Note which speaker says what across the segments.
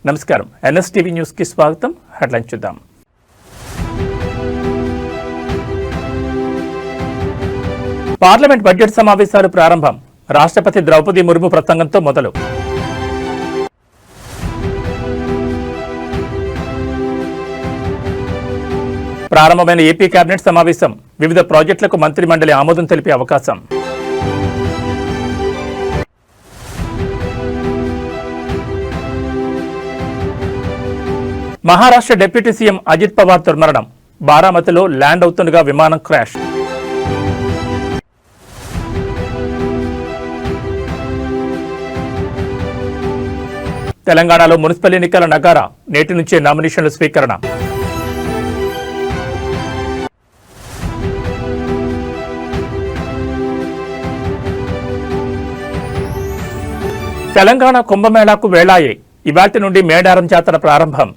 Speaker 1: నమస్కారం NSTV news కి స్వాగతం. హెడ్లైన్స్ చూద్దాం. పార్లమెంట్ బడ్జెట్ సమావేశాలు ప్రారంభం. రాష్ట్రపతి ద్రౌపది ముర్ము ప్రసంగంతో మొదలు. ప్రారంభమైన ఏపీ కేబినెట్ సమావేశం. వివిధ ప్రాజెక్టులకు మంత్రి మండలి ఆమోదం తెలిపే అవకాశం. మహారాష్ట్ర డిప్యూటీ సీఎం అజిత్ పవార్ దుర్మరణం. బారామతిలో ల్యాండ్ అవుతుండగా విమానం క్రాష్. తెలంగాణలో మున్సిపల్ ఎన్నికల నగారా. నేటి నుంచే నామినేషన్ల స్వీకరణ. తెలంగాణ కుంభమేళాకు వేళాయే. ఇవాటి నుండి మేడారం జాతర ప్రారంభం.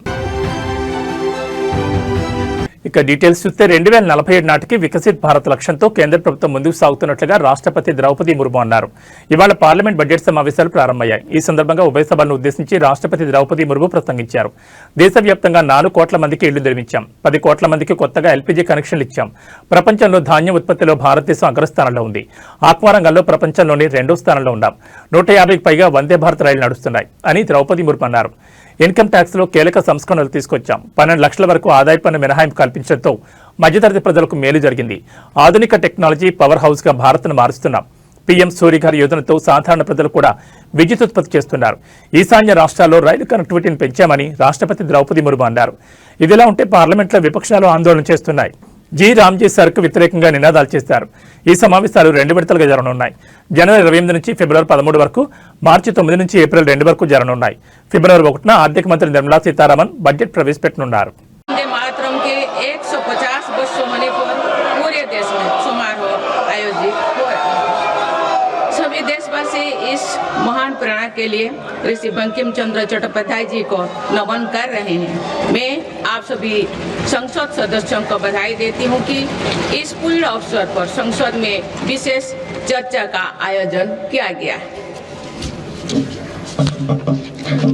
Speaker 1: ఇక డీటెయిల్స్ చూస్తే 2047 నాటికి వికసిత్ భారత్ లక్ష్యంతో కేంద్ర ప్రభుత్వం ముందుకు సాగుతున్నట్లుగా రాష్ట్రపతి ద్రౌపది ముర్ము అన్నారు. ఇవాళ పార్లమెంట్ బడ్జెట్ సమావేశాలు ప్రారంభమయ్యాయి. ఈ సందర్భంగా ఉభయ సభలను ఉద్దేశించి రాష్ట్రపతి ద్రౌపది ముర్ము ప్రసంగించారు. దేశవ్యాప్తంగా 4 కోట్ల మందికి ఇళ్లు నిర్మించాం, 10 కోట్ల మందికి కొత్తగా ఎల్పీజీ కనెక్షన్లు ఇచ్చాం. ప్రపంచంలో ధాన్యం ఉత్పత్తిలో భారతదేశం అగ్రస్థానంలో ఉంది. ఆక్వా రంగంలో ప్రపంచంలోని 2వ స్థానంలో ఉన్నాం. 150కి పైగా వందే భారత్ రైళ్లు నడుస్తున్నాయి అని ద్రౌపది ముర్ము అన్నారు. ఇన్కమ్ ట్యాక్స్ లో కీలక సంస్కరణలు తీసుకొచ్చాం. 12 లక్షల వరకు ఆదాయ పన్ను మినహాయింపు కల్పించడంతో మధ్యతరగతి ప్రజలకు మేలు జరిగింది. ఆధునిక టెక్నాలజీ పవర్ హౌస్ గా భారత్ను మారుస్తున్నాం. పీఎం సూర్యఘర్ యోజనతో సాధారణ ప్రజలు కూడా విద్యుత్ ఉత్పత్తి చేస్తున్నారు. ఈశాన్య రాష్ట్రాల్లో రైలు కనెక్టివిటీని పెంచామని రాష్ట్రపతి ద్రౌపది ముర్ము అన్నారు. ఇదిలా ఉంటే పార్లమెంట్లో విపక్షాలు ఆందోళన చేస్తున్నాయి. జీ రామ్జీ సర్కు వ్యతిరేకంగా నినాదాలు చేశారు. ఈ సమావేశాలు 2 విడతలుగా జరగనున్నాయి. జనవరి 28 నుంచి ఫిబ్రవరి 13 వరకు, మార్చి 9 నుంచి ఏప్రిల్ 2 వరకు జరగనున్నాయి. ఫిబ్రవరి 1న ఆర్థిక మంత్రి నిర్మలా సీతారామన్ బడ్జెట్ ప్రవేశపెట్టనున్నారు.
Speaker 2: इस महान प्रेरणा के लिए ऋषि बंकिम चंद्र चट्टोपाध्याय जी को नमन कर रहे हैं। मैं आप सभी संसद सदस्यों को बधाई देती हूं कि इस पूर्ण अवसर पर संसद में विशेष चर्चा का आयोजन किया गया है।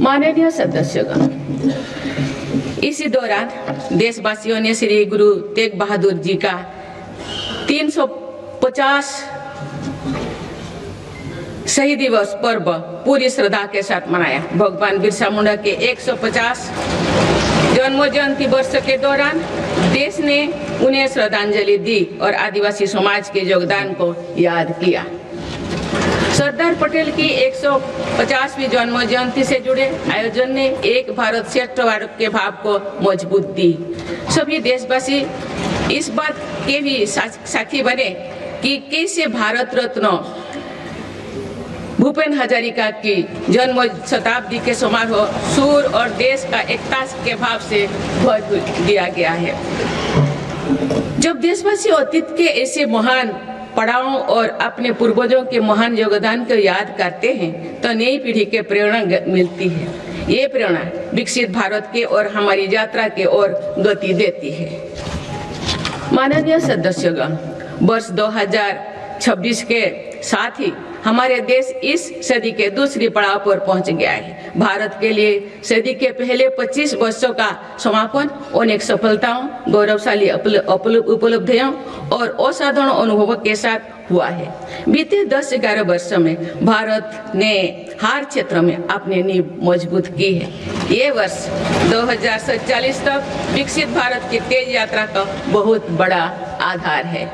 Speaker 2: माननीय सदस्यगण, इसी दौरान देशवासियों ने श्री गुरु तेग बहादुर जी का 350 शहीद दिवस पर्व पूरी श्रद्धा के साथ मनाया। भगवान बिरसा मुंडा के 150 जन्म जयंती वर्ष के दौरान देश ने उन्हें श्रद्धांजलि दी और आदिवासी समाज के योगदान को याद किया। सरदार पटेल की 150वीं जन्म जयंती से जुड़े आयोजन ने एक भारत श्रेष्ठ भारत के भाव को मजबूत दी। सभी देशवासी इस बात के भी साक्षी बने कि कैसे भारत रत्न भूपेन हजारिका की जन्म शताब्दी के समारोह सूर और देश का एकता के भाव से भर दिया गया है। जब देशवासी अतीत के ऐसे महान पड़ावों और अपने पूर्वजों के महान योगदान को याद करते हैं तो नई पीढ़ी के प्रेरणा मिलती है। ये प्रेरणा विकसित भारत के और हमारी यात्रा के ओर गति देती है। माननीय सदस्यगण, वर्ष 2026 के साथ ही हमारे देश इस सदी के दूसरी पड़ाव पर पहुंच गया है। भारत के लिए सदी के पहले 25 वर्षों का समापन अनेक सफलताओं, गौरवशाली उपलब्धियों और असाधारण अनुभवों के साथ हुआ है। बीते 10-11 वर्षों में भारत ने हर क्षेत्र में अपनी नींव मजबूत की है। ये वर्ष 2047 तक विकसित भारत की तेज यात्रा का बहुत बड़ा आधार है।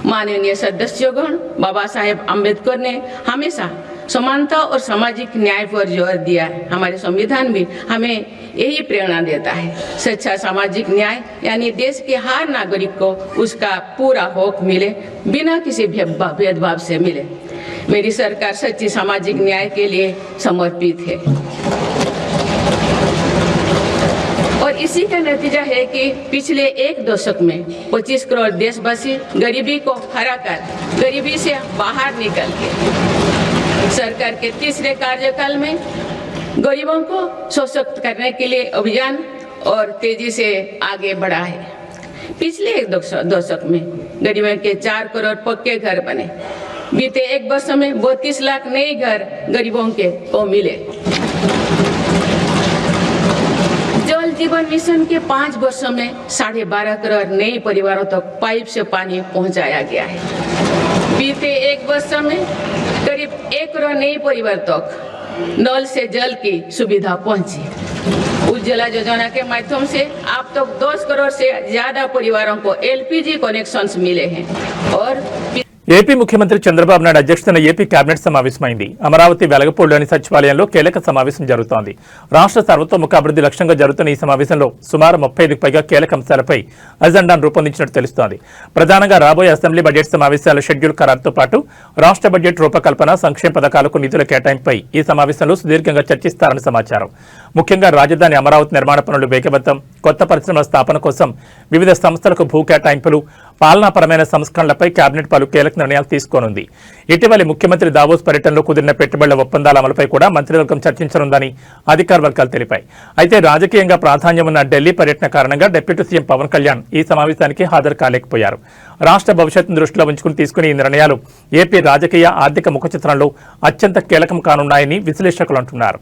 Speaker 2: माननीय सदस्यगण, बाबा साहेब अम्बेडकर ने हमेशा समानता और सामाजिक न्याय पर जोर दिया है। हमारे संविधान भी हमें यही प्रेरणा देता है। सच्चा सामाजिक न्याय यानी देश के हर नागरिक को उसका पूरा हक मिले, बिना किसी भेदभाव से मिले। मेरी सरकार सच्ची सामाजिक न्याय के लिए समर्पित है और इसी का नतीजा है कि पिछले 1 दशक में 25 करोड़ देशवासी गरीबी को हराकर गरीबी से बाहर निकल के सरकार के तीसरे कार्यकाल में गरीबों को सशक्त करने के लिए अभियान और तेजी से आगे बढ़ा है। पिछले 1 दशक में गरीबों के 4 करोड़ पक्के घर बने। बीते 1 वर्ष में 32 लाख नए घर गरीबों के को मिले। जीवन मिशन के 5 वर्षों में 12.5 करोड़ नए परिवारों तक पाइप से पानी पहुंचाया गया है। बीते 1 वर्ष में करीब 1 करोड़ नए परिवार तक नल से जल की सुविधा पहुंची। उज्ज्वला योजना के माध्यम से अब तक 10 करोड़ से ज्यादा परिवारों को एलपीजी कनेक्शंस मिले हैं और
Speaker 1: ఏపీ ముఖ్యమంత్రి చంద్రబాబు నాయుడు అధ్యక్షతన ఏపీ కేబినెట్ సమావేశమైంది. అమరావతి వెలగపూడిలోని సచివాలయంలో కీలక సమావేశం జరుగుతోంది. రాష్ట్ర సర్వతోముఖ అభివృద్ధి లక్ష్యంగా జరుగుతున్న ఈ సమావేశంలో సుమారు 35కి పైగా కీలక అంశాలపై అజెండాను రూపొందించినట్టు తెలుస్తోంది. ప్రధానంగా రాబోయే అసెంబ్లీ బడ్జెట్ సమావేశాల షెడ్యూల్ ఖరారుతో పాటు రాష్ట్ర బడ్జెట్ రూపకల్పన, సంక్షేమ పథకాలకు నిధుల కేటాయింపుపై ఈ సమావేశంలో సుదీర్ఘంగా చర్చిస్తారని సమాచారం. ముఖ్యంగా రాజధాని అమరావతి నిర్మాణ పనులు వేగవంతం, కొత్త పరిశ్రమల స్థాపన కోసం వివిధ సంస్థలకు భూ కేటాయింపులు, పాలనాపరమైన సంస్కరణలపై కేబినెట్ పలు కీలక నిర్ణయాలు తీసుకోనుంది. ఇటీవలి ముఖ్యమంత్రి దావోస్ పర్యటనలో కుదిరిన పెట్టుబడుల ఒప్పందాల అమలుపై కూడా మంత్రివర్గం చర్చించనుందని అధికార వర్గాలు తెలిపాయి. అయితే రాజకీయంగా ప్రాధాన్యం ఉన్న ఢిల్లీ పర్యటన కారణంగా డిప్యూటీ సీఎం పవన్ కళ్యాణ్ ఈ సమావేశానికి హాజరు కాలేకపోయారు. రాష్ట్ర భవిష్యత్తును దృష్టిలో ఉంచుకుని తీసుకునే ఈ నిర్ణయాలు ఏపీ రాజకీయ, ఆర్థిక ముఖచిత్రంలో అత్యంత కీలకం కానున్నాయని విశ్లేషకులు అంటున్నారు.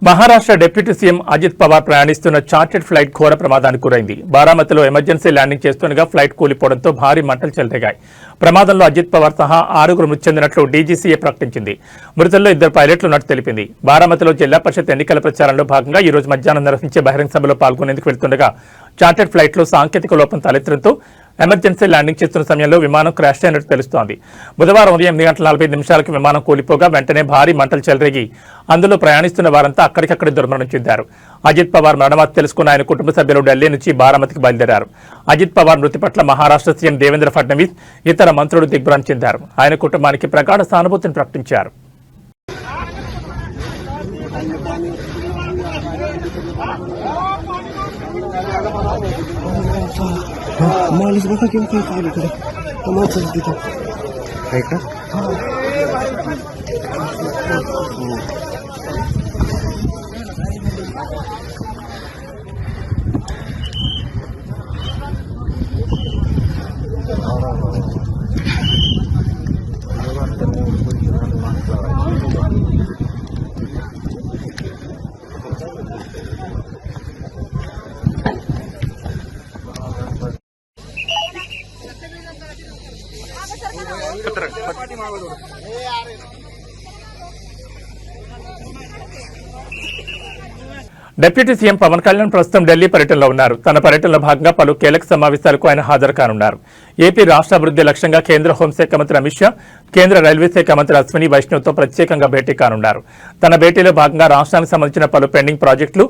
Speaker 1: మహారాష్ట్ర డిప్యూటీ సీఎం అజిత్ పవార్ ప్రయాణిస్తున్న చార్టెడ్ ఫ్లైట్ ఘోర ప్రమాదానికి గురైంది. బారామతిలో ఎమర్జెన్సీ ల్యాండింగ్ చేస్తుండగా ఫ్లైట్ కూలిపోవడంతో భారీ మంటలు చెలరేగాయి. ప్రమాదంలో అజిత్ పవార్ సహా 6 మృతి చెందినట్లు డీజీసీఏ ప్రకటించింది. మృతుల్లో 2 పైలట్లు ఉన్నట్టు తెలిపింది. బారామతిలో జిల్లా పరిషత్ ఎన్నికల ప్రచారంలో భాగంగా ఈ రోజు మధ్యాహ్నం నిర్వహించే బహిరంగ సభలో పాల్గొనేందుకు వెళ్తుండగా చార్టెడ్ ఫ్లైట్లో సాంకేతిక లోపం తలెత్తడంతో ఎమర్జెన్సీ ల్యాండింగ్ చేస్తున్న సమయంలో విమానం క్రాష్ అయినట్టు తెలుస్తోంది. బుధవారం ఉదయం 8:45 విమానం కూలిపోగా వెంటనే భారీ మంటలు చెలరేగి అందులో ప్రయాణిస్తున్న వారంతా అక్కడికక్కడే దుర్మరణం చెందారు. అజిత్ పవార్ మరణవార్త తెలుసుకున్న ఆయన కుటుంబ సభ్యులు ఢిల్లీ నుంచి బారామతికి బయలుదేరారు. అజిత్ పవార్ మృతి పట్ల మహారాష్ట్ర సీఎం దేవేంద్ర ఫడ్నవీస్, ఇతర మంత్రులు దిగ్భ్రాంతి చెందారు. ఆయన కుటుంబానికి ప్రగాఢ సానుభూతిని ప్రకటించారు.
Speaker 3: Malis baka kim kayo kali ko. Tumatas dito. Ay ka? Deputy CM Pawan Kalyan ప్రస్తుతం ఢిల్లీ పర్యటనలో ఉన్నారు. తన పర్యటనలో భాగంగా పలు కీలక సమావేశాలకు ఆయన హాజరు కానున్నారు. ఏపీ రాష్ట్ర అభివృద్ధి లక్ష్యంగా కేంద్ర హోంశాఖ మంత్రి అమిత్ షా, కేంద్ర రైల్వే శాఖ మంత్రి అశ్విని వైష్ణవ్తో ప్రత్యేకంగా భేటీ కానున్నారు. తన భేటీలో భాగంగా రాష్ట్రానికి సంబంధించిన పలు పెండింగ్ ప్రాజెక్టులు,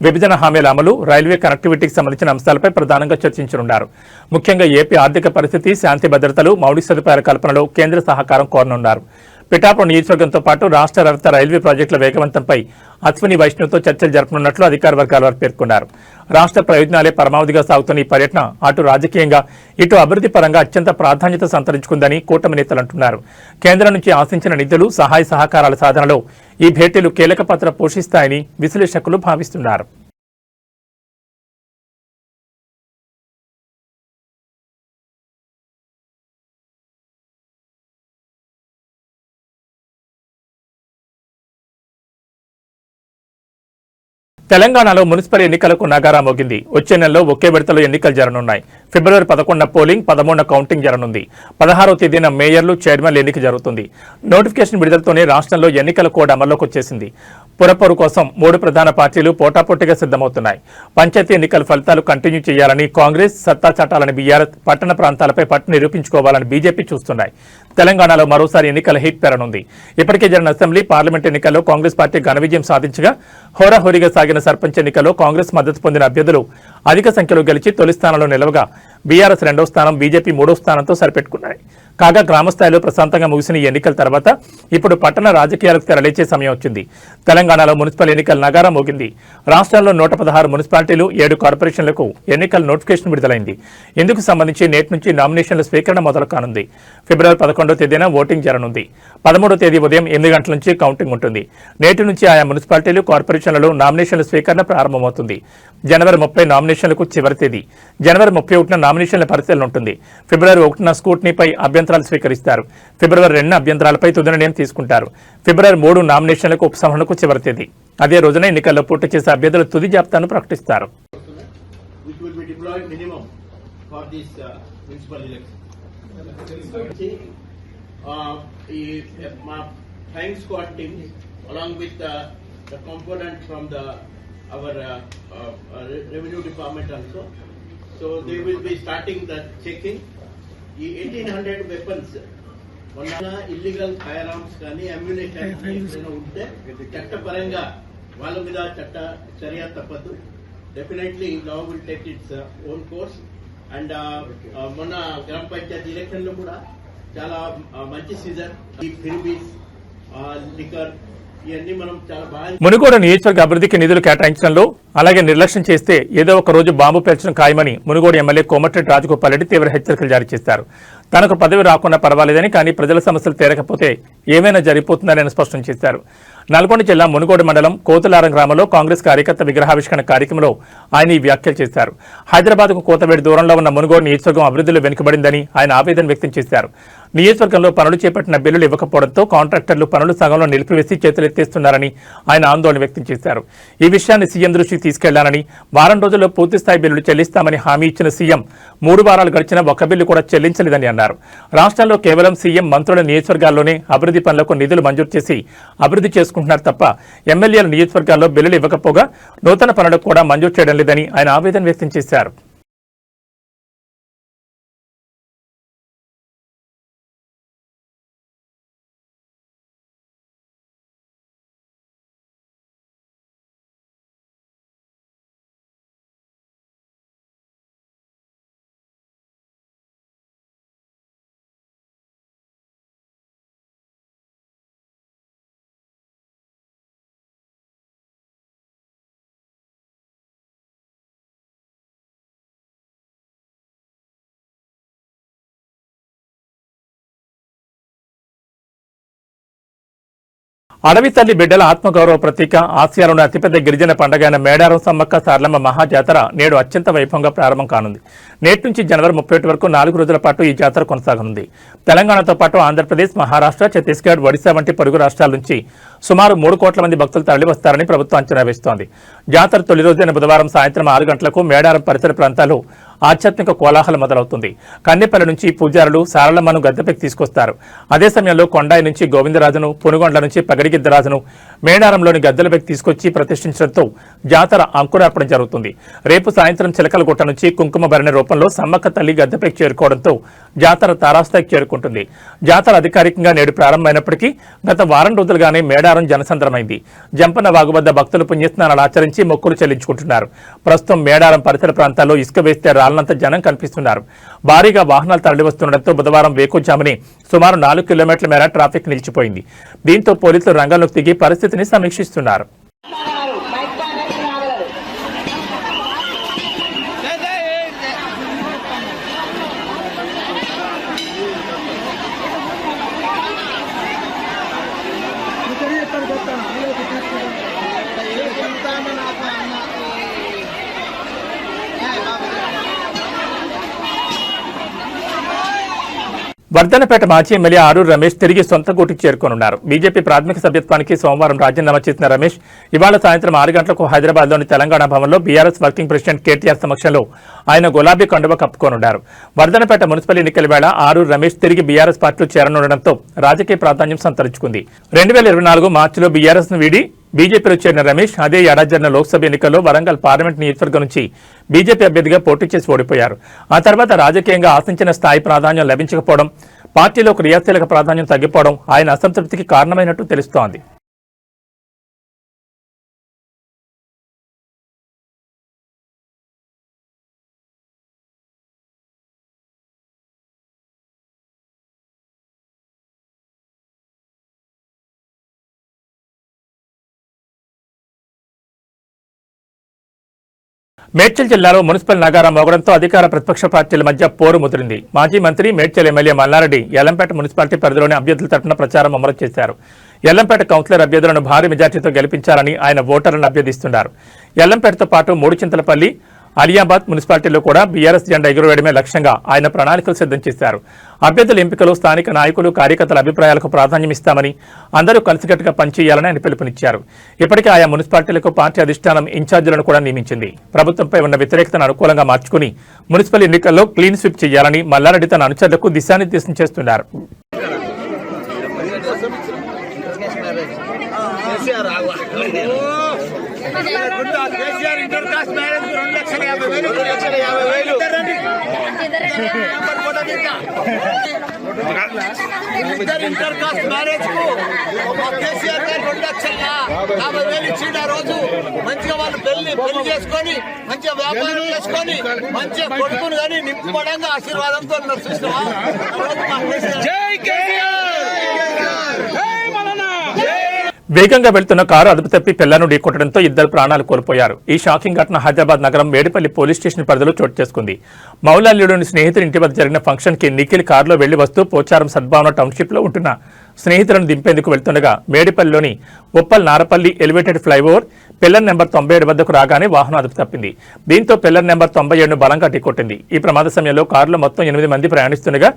Speaker 3: విభజన హామీల అమలు, రైల్వే కనెక్టివిటీకి సంబంధించిన అంశాలపై ప్రధానంగా చర్చించనున్నారు. ముఖ్యంగా ఏపీ ఆర్థిక పరిస్థితి, శాంతి భద్రతలు, మౌలిక సదుపాయాల కల్పనలో కేంద్ర సహకారం కోరనున్నారు. పిఠాపురం నియోజకవర్గంతో పాటు రాష్ట్ర రవాణా రైల్వే ప్రాజెక్టుల వేగవంతంపై అశ్విని వైష్ణవ్తో చర్చలు జరపనున్నట్లు అధికార వర్గాల వారు పేర్కొన్నారు. రాష్ట్ర ప్రయోజనాలే పరమావధిగా సాగుతున్న ఈ పర్యటన అటు రాజకీయంగా, ఇటు అభివృద్ధి పరంగా అత్యంత ప్రాధాన్యత సంతరించుకుందని కూటమి నేతలు అంటున్నారు. కేంద్రం నుంచి ఆశించిన నిధులు, సహాయ సహకారాల సాధనలో ఈ భేటీలు కీలక పాత్ర పోషిస్తాయని విశ్లేషకులు భావిస్తున్నారు. తెలంగాణలో మున్సిపల్ ఎన్నికలకు నగారా మోగింది. వచ్చే నెలలో ఒకే విడతలో ఎన్నికలు జరగనున్నాయి. ఫిబ్రవరి 11న పోలింగ్, 13న కౌంటింగ్ జరగనుంది. 16వ తేదీన మేయర్లు, చైర్మన్ల ఎన్నిక జరుగుతుంది. నోటిఫికేషన్ విడుదలతోనే రాష్ట్రంలో ఎన్నికల కోడ్ అమల్లోకి వచ్చేసింది. పురపోరు కోసం 3 ప్రధాన పార్టీలు పోటాపోటీగా సిద్ధమవుతున్నాయి. పంచాయతీ ఎన్నికల ఫలితాలు కంటిన్యూ చేయాలని కాంగ్రెస్, సత్తా చాటాలని బీఆర్ఎస్, పట్టణ ప్రాంతాలపై పట్టు నిరూపించుకోవాలని బీజేపీ చూస్తున్నాయి. తెలంగాణలో మరోసారి ఎన్నికల హీట్ పెరనుంది. ఇప్పటికే జరిగిన అసెంబ్లీ, పార్లమెంట్ ఎన్నికల్లో కాంగ్రెస్ పార్టీ ఘన విజయం సాధించగా, హోరాహోరీగా సాగిన సర్పంచ్ ఎన్నికల్లో కాంగ్రెస్ మద్దతు పొందిన అభ్యర్థులు అధిక సంఖ్యలో గెలిచి తొలి స్థానంలో నిలవగా
Speaker 1: బీఆర్ఎస్ 2వ స్థానం, బీజేపీ 3వ స్థానంతో సరిపెట్టుకున్నాయి. కాగా గ్రామస్థాయిలో ప్రశాంతంగా ముగిసిన ఈ ఎన్నికల తర్వాత ఇప్పుడు పట్టణ రాజకీయాలకు తెరలేచే సమయం వచ్చింది. తెలంగాణలో మున్సిపల్ ఎన్నికల నగారా మోగింది. రాష్ట్రాల్లో 116 మున్సిపాలిటీలు, 7 కార్పొరేషన్లకు ఎన్నికల నోటిఫికేషన్ విడుదలైంది. ఇందుకు సంబంధించి నేటి నుంచి నామినేషన్ల స్వీకరణ మొదలు కానుంది. ఫిబ్రవరి 11వ తేదీన ఓటింగ్ జరగనుంది. 13వ తేదీ ఉదయం 8 గంటల నుంచి కౌంటింగ్ ఉంటుంది. నేటి నుంచి ఆయా మున్సిపాలిటీలు, కార్పొరేషన్లలో నామినేషన్ల స్వీకరణ ప్రారంభమవుతుంది. జనవరి 30 నామినేషన్లకు చివరి తేదీ. జనవరి 31న నామినేషన్ల పరిశీలన ఉంటుంది. ఫిబ్రవరి 1న స్కూట్నీపై అభ్యంతరాలు స్వీకరిస్తారు. ఫిబ్రవరి 2న అభ్యంతరాలపై తుది నిర్ణయం తీసుకుంటారు. ఫిబ్రవరి 3 నామినేషన్లకు ఉపసంహరణకు చివరి తేదీ. అదే రోజున ఎన్నికల్లో పోటీ చేసే అభ్యర్థుల తుది జాబితాను ప్రకటిస్తారు.
Speaker 4: The component from our revenue department also. So they will be starting the checking. The 1800 weapons, illegal firearms కానీ ammunition ఏదైనా ఉంటే చట్టపరంగా వాళ్ళ మీద చర్య తప్పదు. Definitely law will take its own course. And మొన్న గ్రామ పంచాయతీ ఎలక్షన్ లో కూడా చాలా మంచి సీజన్. ఈ ఫిర్బీస్, లిక్కర్ ఇవన్నీ మనం చాలా బాగా.
Speaker 1: మునుగోడు నియోజకవర్గ అభివృద్ధికి నిధులు కేటాయించడంలో అలాగే నిర్లక్ష్యం చేస్తే ఏదో ఒక రోజు బాంబు పేల్చడం ఖాయమని మునుగోడు ఎమ్మెల్యే కోమటిరెడ్డి రాజగోపాల్ రెడ్డి తీవ్ర హెచ్చరికలు జారీ చేశారు. తనకు పదవి రాకుండా పర్వాలేదని, కానీ ప్రజల సమస్యలు తీరకపోతే ఏమైనా జరిగిపోతుందని స్పష్టం చేశారు. నల్గొండ జిల్లా మునుగోడు మండలం కోతులారం గ్రామంలో కాంగ్రెస్ కార్యకర్త విగ్రహావిష్కరణ కార్యక్రమంలో ఆయన ఈ వ్యాఖ్యలు చేశారు. హైదరాబాద్కు కోతవేడి దూరంలో ఉన్న మునుగోడు నియోజకవర్గం అభివృద్ధిలో వెనుకబడిందని ఆయన ఆవేదన వ్యక్తం చేశారు. నియోజకవర్గంలో పనులు చేపట్టిన బిల్లులు ఇవ్వకపోవడంతో కాంట్రాక్టర్లు పనులు సగంలో నిలిపివేసి చేతులెత్తేస్తున్నారని ఆయన ఆందోళన వ్యక్తం చేశారు. ఈ విషయాన్ని సీఎం దృష్టికి తీసుకెళ్లాలని, వారం రోజుల్లో పూర్తిస్థాయి బిల్లులు చెల్లిస్తామని హామీ ఇచ్చిన సీఎం 3 వారాలు గడిచినా ఒక్క బిల్లు కూడా చెల్లించలేదని అన్నారు. రాష్ట్రంలో కేవలం సీఎం, మంత్రుల నియోజకవర్గాల్లోనే అభివృద్ధి పనులకు నిధులు మంజూరు చేసి అభివృద్ధి చేసుకుంటున్నారు తప్ప ఎమ్మెల్యేల నియోజకవర్గాల్లో బిల్లులు ఇవ్వకపోగా నూతన పనులకు కూడా మంజూరు చేయడం లేదని ఆయన ఆవేదన వ్యక్తం చేశారు. అడవి తల్లి బిడ్డల ఆత్మగౌరవ ప్రతీక, ఆసియాలోని అతిపెద్ద గిరిజన పండుగ అయిన మేడారం సమ్మక్క సారలమ్మ మహాజాతర నేడు అత్యంత వైభవంగా ప్రారంభం కానుంది. నేటి నుంచి జనవరి 31 వరకు 4 రోజుల పాటు ఈ జాతర కొనసాగనుంది. తెలంగాణతో పాటు ఆంధ్రప్రదేశ్, మహారాష్ట్ర, ఛత్తీస్గఢ్, ఒడిశా వంటి పొరుగు రాష్ట్రాల నుంచి సుమారు 3 కోట్ల మంది భక్తులు తరలివస్తారని ప్రభుత్వం అంచనా వేస్తోంది. జాతర తొలి రోజైన బుధవారం సాయంత్రం 6 గంటలకు మేడారం పరిసర ప్రాంతాల్లో ఆధ్యాత్మిక కోలాహలం మొదలవుతుంది. కన్నెపల్లి నుంచి పూజారులు సారలమ్మను గద్దెపైకి తీసుకొస్తారు. అదే సమయంలో కొండాయి నుంచి గోవిందరాజును, పునుగొండ్ల నుంచి పగడిగిద్దరాజును మేడారంలోని గద్దెలపైకి తీసుకొచ్చి ప్రతిష్ఠించడంతో జాతర అంకురార్పణ జరుగుతుంది. రేపు సాయంత్రం చిలకలగుట్ట నుంచి కుంకుమ భరణి రూపంలో సమ్మక్క తల్లి గద్దెపైకి చేరుకోవడంతో జాతర తారాస్థాయికి చేరుకుంటుంది. జాతర అధికారికంగా నేడు ప్రారంభమైనప్పటికీ గత వారం రోజులుగానే మేడారం జనసంద్రమైంది. జంపన్న వాగు వద్ద భక్తులు పుణ్యస్నానాలు ఆచరించి మొక్కులు చెల్లించుకుంటున్నారు. ప్రస్తుతం మేడారం పరిసర ప్రాంతాల్లో ఇసుక వేస్తే రాళ్లంత జనం కనిపిస్తున్నారు. భారీగా వాహనాలు తరలివస్తుండటంతో బుధవారం వేకుజామునే సుమారు 4 కిలోమీటర్ల మేర ట్రాఫిక్ నిలిచిపోయింది. దీంతో పోలీసులు రంగంలోకి దిగి పరిస్థితిని సమీక్షిస్తున్నారు. వర్ధనపేట మాజీ ఎమ్మెల్యే ఆరూరు రమేష్ తిరిగి సొంత గూటికి చేరుకోనున్నారు. బీజేపీ ప్రాథమిక సభ్యత్వానికి సోమవారం రాజీనామా చేసిన రమేష్ ఇవాళ సాయంత్రం 6 గంటలకు హైదరాబాద్లోని తెలంగాణ భవన్లో బీఆర్ఎస్ వర్కింగ్ ప్రెసిడెంట్ కేటీఆర్ సమక్షంలో ఆయన గులాబీ కండువా కప్పుకోనున్నారు. వర్ధనపేట మున్సిపల్ ఎన్నికల వేళ ఆరూరు రమేష్ తిరిగి బీఆర్ఎస్ పార్టీలో చేరనుండడంతో రాజకీయ ప్రాధాన్యం సంతరించుకుంది. 2024 మార్చిలో బీఆర్ఎస్ ను వీడి బీజేపీలో చేరిన రమేష్ అదే ఏడాది జరిగిన లోక్సభ ఎన్నికల్లో వరంగల్ పార్లమెంట్ నియోజకవర్గం నుంచి బీజేపీ అభ్యర్థిగా పోటీ చేసి ఓడిపోయారు. ఆ తర్వాత రాజకీయంగా ఆశించిన స్థాయి ప్రాధాన్యం లభించకపోవడం, పార్టీలో క్రియాశీలక ప్రాధాన్యం తగ్గిపోవడం ఆయన అసంతృప్తికి కారణమైనట్టు తెలుస్తోంది. మేడ్చల్ జిల్లాలో మున్సిపల్ నగారా మోగడంతో అధికార ప్రతిపక్ష పార్టీల మధ్య పోరు ముదిరింది. మాజీ మంత్రి మేడ్చల్ ఎమ్మెల్యే మల్లారెడ్డి యల్లంపేట మున్సిపాలిటీ పరిధిలోని అభ్యర్థుల తరఫున ప్రచారం అమలు చేశారు. యల్లంపేట కౌన్సిలర్ అభ్యర్థులను భారీ మెజార్టీతో గెలిపించాలని ఆయన ఓటర్లను అభ్యర్థిస్తున్నారు. యల్లంపేటతో పాటు మూడుచింతలపల్లి, అలియాబాద్ మున్సిపాలిటీలో కూడా బీఆర్ఎస్ జెండా ఎగురవేయడమే లక్ష్యంగా ఆయన ప్రణాళికలు సిద్ధం చేశారు. అభ్యర్థుల ఎంపికలో స్థానిక నాయకులు, కార్యకర్తల అభిప్రాయాలకు ప్రాధాన్యమిస్తామని, అందరూ కలిసికట్టుగా పనిచేయాలని ఆయన పిలుపునిచ్చారు. ఇప్పటికే ఆయా మున్సిపాలిటీలకు పార్టీ అధిష్టానం ఇన్ఛార్జీలను కూడా నియమించింది. ప్రభుత్వంపై ఉన్న వ్యతిరేకతను అనుకూలంగా మార్చుకుని మున్సిపల్ ఎన్నికల్లో క్లీన్ స్వీప్ చేయాలని మల్లారెడ్డి తన అనుచరులకు దిశానిర్దేశం చేస్తున్నారు.
Speaker 5: ఇంటర్ కాస్ట్ మ్యారేజ్ కు కేసీఆర్ గారు 2,50,000 ఇచ్చిన రోజు మంచిగా వాళ్ళు పెళ్లి చేసుకొని మంచిగా వ్యాపారం చేసుకొని మంచిగా కొడుకుని కానీ నింపడంగా ఆశీర్వాదంతో నడుస్తున్నావా.
Speaker 1: వేగంగా వెళ్తున్న కారు అదుపు తప్పి పిల్లను ఢీకొట్టడంతో ఇద్దరు ప్రాణాలు కోల్పోయారు. ఈ షాకింగ్ ఘటన హైదరాబాద్ నగరం మేడిపల్లి పోలీస్ స్టేషన్ పరిధిలో చోటు చేసుకుంది. మౌలాలీలోని స్నేహితుడి ఇంటి వద్ద జరిగిన ఫంక్షన్ కి నిఖిల్ కారులో వెళ్లి వస్తూ పోచారం సద్భావన టౌన్షిప్ లో ఉంటున్న స్నేహితులను దింపేందుకు వెళ్తుండగా మేడిపల్లిలోని Uppal Narapalli elevated flyover pillar number 97 వద్దకు రాగానే వాహనం అదుపు తప్పింది. దీంతో పిల్లర్ నెంబర్ 97ను బలంగా ఢీకొట్టింది. ఈ ప్రమాద సమయంలో కారులో మొత్తం 8 మంది ప్రయాణిస్తుండగా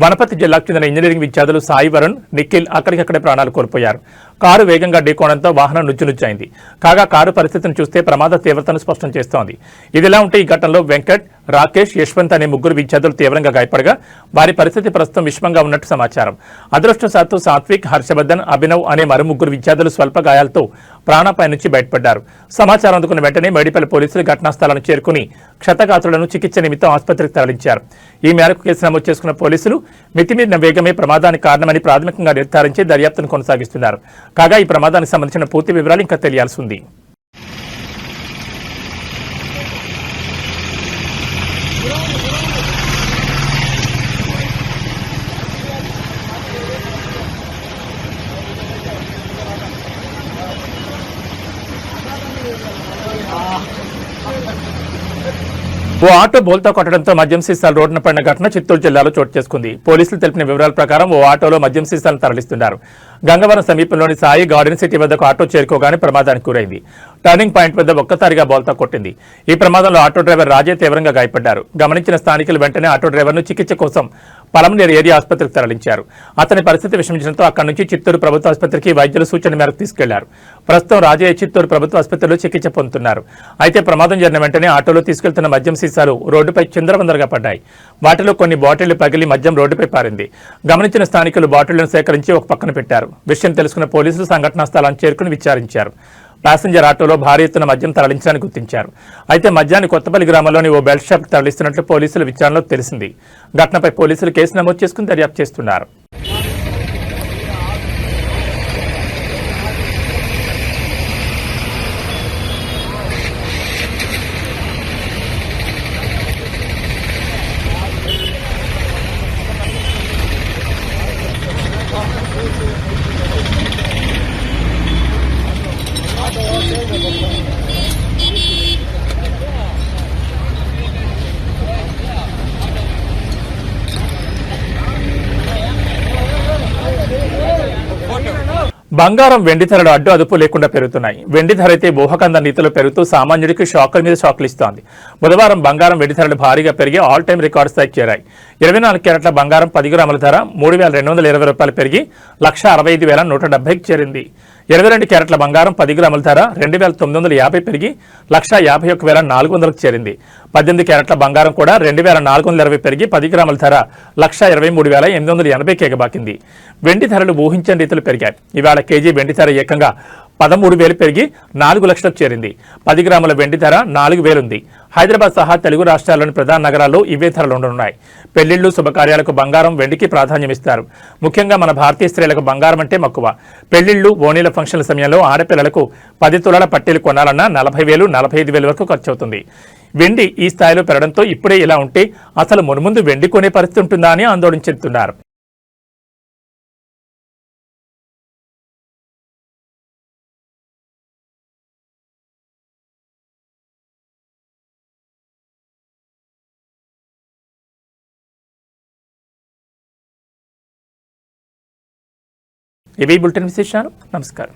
Speaker 1: వనపర్తి జిల్లాకు చెందిన ఇంజనీరింగ్ విద్యార్థులు సాయి వరుణ్, నిఖిల్ అక్కడికక్కడే ప్రాణాలు కోల్పోయారు. కారు వేగంగా ఢీకోవడంతో వాహనం నుజ్జునుజ్జైంది. కాగా కారు పరిస్థితిని చూస్తే ప్రమాద తీవ్రతను స్పష్టం చేస్తోంది. ఇదిలా ఉంటే ఈ ఘటనలో వెంకట్, రాకేష్, యశ్వంత్ అనే ముగ్గురు విద్యార్థులు తీవ్రంగా గాయపడగా వారి పరిస్థితి ప్రస్తుతం విషమంగా ఉన్నట్టు సమాచారం. అదృష్టవశాత్తు సాత్విక్, హర్షవర్ధన్, అభినవ్ అనే మరో ముగ్గురు విద్యార్థులు స్వల్ప గాయాలతో ప్రాణాపాయ నుంచి బయటపడ్డారు. సమాచారం అందుకున్న వెంటనే మేడిపల్లి పోలీసులు ఘటనా స్థలాన్ని చేరుకుని క్షతగాత్రులను చికిత్స నిమిత్తం ఆసుపత్రికి తరలించారు. ఈ మేరకు కేసు నమోదు చేసుకున్న పోలీసులు మితిమీరిన వేగమే ప్రమాదానికి కారణమని ప్రాథమికంగా నిర్ధారించి దర్యాప్తును కొనసాగిస్తున్నారు. కాగా ఈ ప్రమాదానికి సంబంధించిన పూర్తి వివరాలు ఇంకా తెలియాల్సి ఉంది. ఓ ఆటో బోల్తా కొట్టడంతో మద్యం సీసాలు రోడ్డున పడిన ఘటన చిత్తూరు జిల్లాలో చోటు చేసుకుంది. పోలీసులు తెలిపిన వివరాల ప్రకారం ఓ ఆటోలో మద్యం సీసాలను తరలిస్తున్నారు. గంగవరం సమీపంలోని సాయి గార్డెన్ సిటీ వద్దకు ఆటో చేరుకోగానే ప్రమాదానికి గురైంది. టర్నింగ్ పాయింట్ వద్ద ఒక్కసారిగా బోల్తా కొట్టింది. ఈ ప్రమాదంలో ఆటో డ్రైవర్ రాజే తీవ్రంగా గాయపడ్డారు. గమనించిన స్థానికులు వెంటనే ఆటో డ్రైవర్ను చికిత్స కోసం పలమనేరు ఏరియా ఆసుపత్రికి తరలించారు. అతని పరిస్థితి విషమించడంతో అక్కడి నుంచి చిత్తూరు ప్రభుత్వ ఆసుపత్రికి వైద్యుల సూచన మేరకు తీసుకెళ్లారు. ప్రస్తుతం రాజయ్య చిత్తూరు ప్రభుత్వ ఆసుపత్రిలో చికిత్స పొందుతున్నారు. అయితే ప్రమాదం జరిగిన వెంటనే ఆటోలో తీసుకెళ్తున్న మద్యం సీసాలు రోడ్డుపై చిందరవందరగా పడ్డాయి. వాటిలో కొన్ని బాటిళ్లు పగిలి మద్యం రోడ్డుపై పారింది. గమనించిన స్థానికులు బాటిళ్లను సేకరించి ఒక పక్కన పెట్టారు. విషయం తెలుసుకున్న పోలీసులు సంఘటనా స్థలాన్ని చేరుకుని విచారించారు. ప్యాసింజర్ ఆటోలో భారీ ఎత్తున మద్యం తరలించడానికి గుర్తించారు. అయితే మద్యాన్ని కొత్తపల్లి గ్రామంలోని ఓ బెల్ట్ షాప్ తరలిస్తున్నట్లు పోలీసుల విచారణలో తెలిసింది. ఘటనపై పోలీసులు కేసు నమోదు చేసుకుని దర్యాప్తు చేస్తున్నారు. బంగారం, వెండి ధరలు అడ్డు అదుపు లేకుండా పెరుగుతున్నాయి. వెండి ధర అయితే ఊహకంద నీతిలో పెరుగుతూ సామాన్యుడికి షాకుల మీద షాకులు ఇస్తోంది. బుధవారం బంగారం, వెండి ధరలు భారీగా పెరిగి ఆల్ టైం రికార్డు స్థాయికి చేరాయి. 24 క్యారెట్ల బంగారం 10 గ్రాముల ధర 3,220 రూపాయలు పెరిగి 1,65,170కి చేరింది. 22 క్యారెట్ల బంగారం 10 గ్రాముల ధర 2,950 పెరిగి 1,51,400కు చేరింది. 18 క్యారెట్ల బంగారం కూడా 2,420 పెరిగి 10 గ్రాముల ధర 1,23,880కి ఎగబాకింది. వెండి ధరలు ఊహించని రీతిలో పెరిగాయి. ఇవాళ కేజీ వెండి ధర ఏకంగా 13,000 పెరిగి 4 లక్షలకు చేరింది. 10 గ్రాముల వెండి ధర 4,000 ఉంది. హైదరాబాద్ సహా తెలుగు రాష్ట్రాల్లోని ప్రధాన నగరాల్లో ఇవే ధరలు ఉండనున్నాయి. పెళ్లిళ్లు, శుభకార్యాలకు బంగారం, వెండికి ప్రాధాన్యమిస్తారు. ముఖ్యంగా మన భారతీయ స్త్రీలకు బంగారం అంటే మక్కువ. పెళ్లిళ్లు, ఓణీల ఫంక్షన్ల సమయంలో ఆడపిల్లలకు 10 తులాల పట్టీలు కొనాలన్నా 40,000, 45,000 వరకు ఖర్చు అవుతుంది. వెండి ఈ స్థాయిలో పెరగడంతో ఇప్పుడే ఇలా ఉంటే అసలు మున్ముందు వెండి కొనే పరిస్థితి ఉంటుందా అని ఆందోళన చెందుతున్నారు. ఇవి బులెటిన్ విశేషాలు. నమస్కారం.